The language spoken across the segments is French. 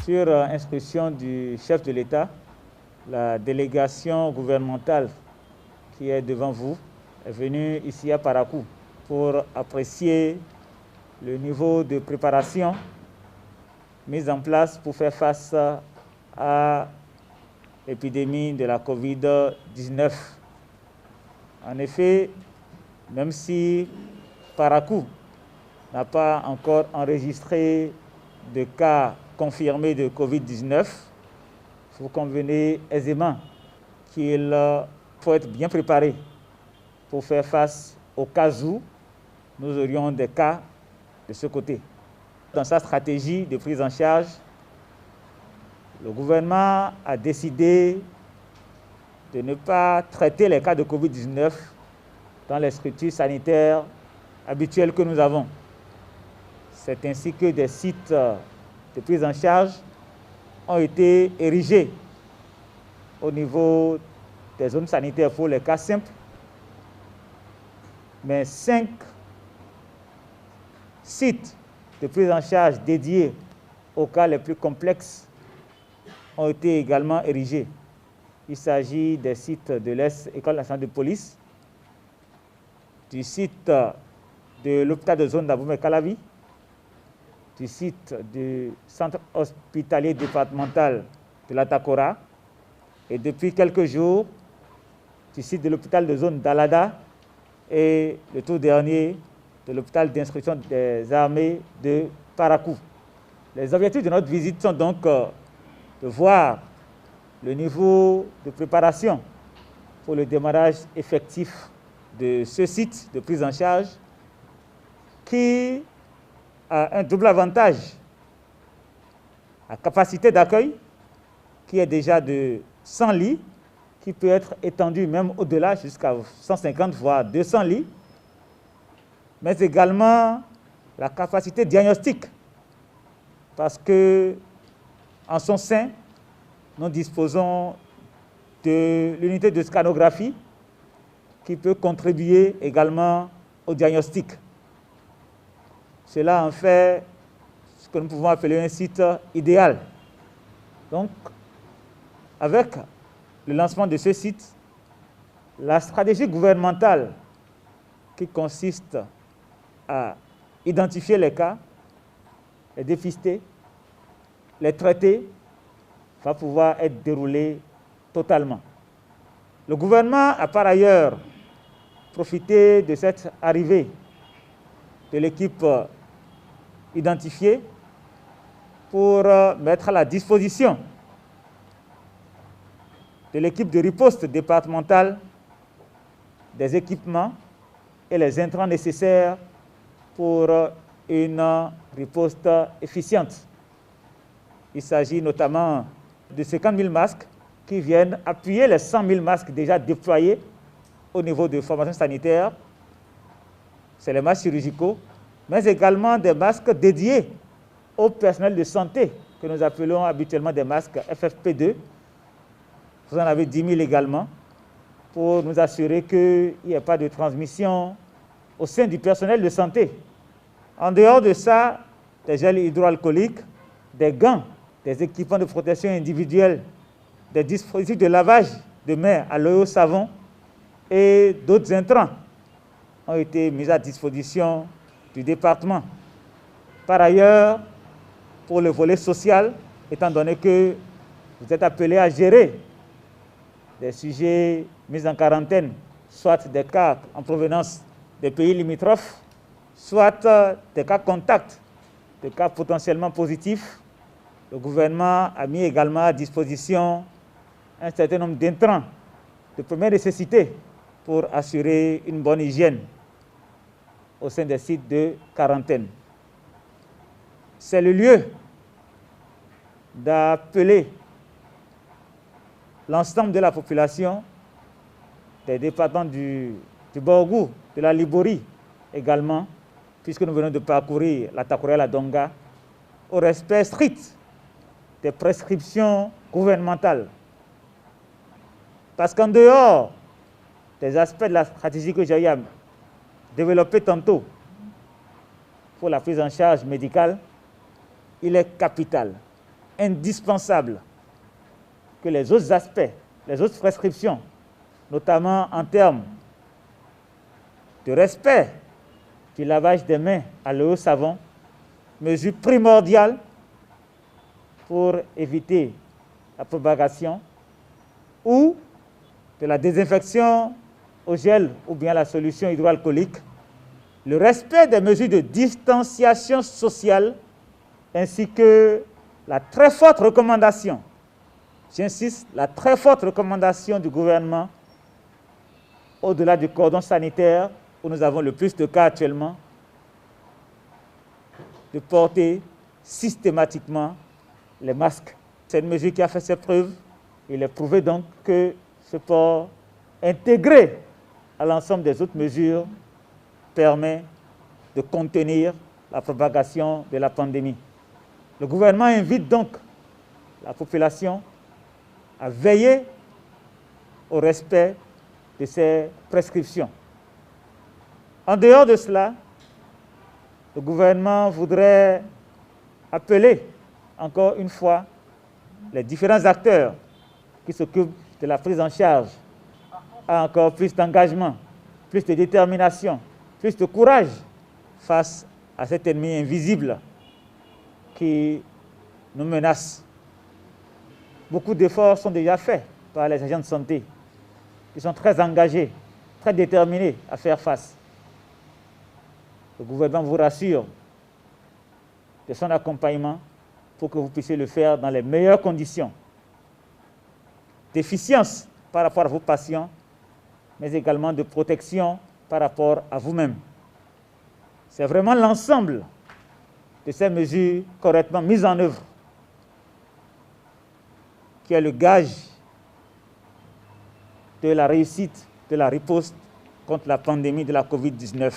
Sur instruction du chef de l'État, la délégation gouvernementale qui est devant vous est venue ici à Parakou pour apprécier le niveau de préparation mis en place pour faire face à l'épidémie de la COVID-19. En effet, même si Parakou n'a pas encore enregistré de cas confirmés de COVID-19, vous convenez aisément qu'il faut être bien préparé pour faire face au cas où nous aurions des cas de ce côté. Dans sa stratégie de prise en charge, le gouvernement a décidé de ne pas traiter les cas de COVID-19 dans les structures sanitaires habituelles que nous avons. C'est ainsi que des sites de prise en charge ont été érigés au niveau des zones sanitaires pour les cas simples, mais 5 sites de prise en charge dédiés aux cas les plus complexes ont été également érigés. Il s'agit des sites de l'École nationale de police, du site de l'hôpital de zone d'Abomey-Calavi, du site du centre hospitalier départemental de la Takora et depuis quelques jours du site de l'hôpital de zone d'Alada et le tout dernier de l'hôpital d'instruction des armées de Parakou. Les objectifs de notre visite sont donc de voir le niveau de préparation pour le démarrage effectif de ce site de prise en charge qui a un double avantage. La capacité d'accueil qui est déjà de 100 lits, qui peut être étendue même au-delà jusqu'à 150 voire 200 lits, mais également la capacité diagnostique, parce que en son sein, nous disposons de l'unité de scanographie qui peut contribuer également au diagnostic. Cela en fait ce que nous pouvons appeler un site idéal. Donc, avec le lancement de ce site, la stratégie gouvernementale qui consiste à identifier les cas, les dépister, les traiter, va pouvoir être déroulée totalement. Le gouvernement a par ailleurs profité de cette arrivée de l'équipe identifiée pour mettre à la disposition de l'équipe de riposte départementale des équipements et les intrants nécessaires pour une riposte efficiente. Il s'agit notamment de 50 000 masques qui viennent appuyer les 100 000 masques déjà déployés au niveau de formation sanitaire. C'est les masques chirurgicaux, mais également des masques dédiés au personnel de santé, que nous appelons habituellement des masques FFP2. Vous en avez 10 000 également, pour nous assurer qu'il n'y ait pas de transmission au sein du personnel de santé. En dehors de ça, des gels hydroalcooliques, des gants, des équipements de protection individuelle, des dispositifs de lavage de mains à l'eau et au savon et d'autres intrants ont été mis à disposition du département. Par ailleurs, pour le volet social, étant donné que vous êtes appelés à gérer des sujets mis en quarantaine, soit des cas en provenance des pays limitrophes, soit des cas contacts, des cas potentiellement positifs, le gouvernement a mis également à disposition un certain nombre d'intrants de première nécessité pour assurer une bonne hygiène au sein des sites de quarantaine. C'est le lieu d'appeler l'ensemble de la population des départements du Borgou, de la Liborie également, puisque nous venons de parcourir la Takora et la Donga, au respect strict des prescriptions gouvernementales. Parce qu'en dehors des aspects de la stratégie que j'ai développée tantôt pour la prise en charge médicale, il est capital indispensable que les autres aspects, les autres prescriptions, notamment en termes de respect du lavage des mains à l'eau savon, mesure primordiale pour éviter la propagation, ou de la désinfection au gel ou bien la solution hydroalcoolique, le respect des mesures de distanciation sociale ainsi que la très forte recommandation, j'insiste, la très forte recommandation du gouvernement au-delà du cordon sanitaire où nous avons le plus de cas actuellement, de porter systématiquement les masques. C'est une mesure qui a fait ses preuves. Il est prouvé donc que ce port intégré à l'ensemble des autres mesures permet de contenir la propagation de la pandémie. Le gouvernement invite donc la population à veiller au respect de ces prescriptions. En dehors de cela, le gouvernement voudrait appeler encore une fois les différents acteurs qui s'occupent de la prise en charge à encore plus d'engagement, plus de détermination, plus de courage face à cet ennemi invisible qui nous menace. Beaucoup d'efforts sont déjà faits par les agents de santé qui sont très engagés, très déterminés à faire face. Le gouvernement vous rassure de son accompagnement pour que vous puissiez le faire dans les meilleures conditions d'efficience par rapport à vos patients, mais également de protection par rapport à vous-même. C'est vraiment l'ensemble de ces mesures correctement mises en œuvre qui est le gage de la réussite de la riposte contre la pandémie de la COVID-19.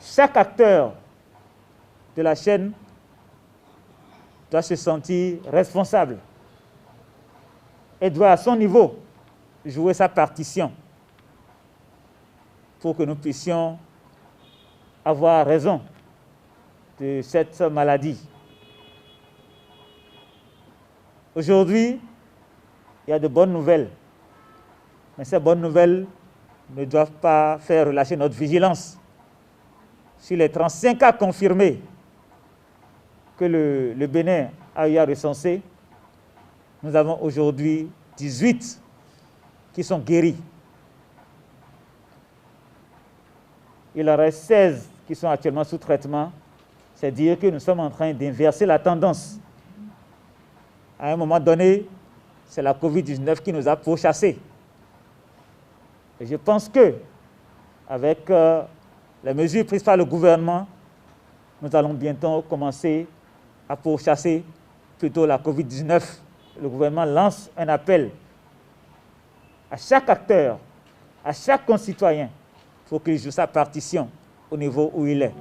Chaque acteur de la chaîne doit se sentir responsable et doit à son niveau jouer sa partition pour que nous puissions avoir raison de cette maladie. Aujourd'hui, il y a de bonnes nouvelles, mais ces bonnes nouvelles ne doivent pas faire relâcher notre vigilance. Sur les 35 cas confirmés que le Bénin a eu à recenser, nous avons aujourd'hui 18 qui sont guéris. Il en reste 16 qui sont actuellement sous traitement. C'est dire que nous sommes en train d'inverser la tendance. À un moment donné, c'est la COVID-19 qui nous a pourchassés. Et je pense que, avec les mesures prises par le gouvernement, nous allons bientôt commencer à pourchasser plutôt la COVID-19. Le gouvernement lance un appel à chaque acteur, à chaque concitoyen, pour qu'il joue sa partition au niveau où il est.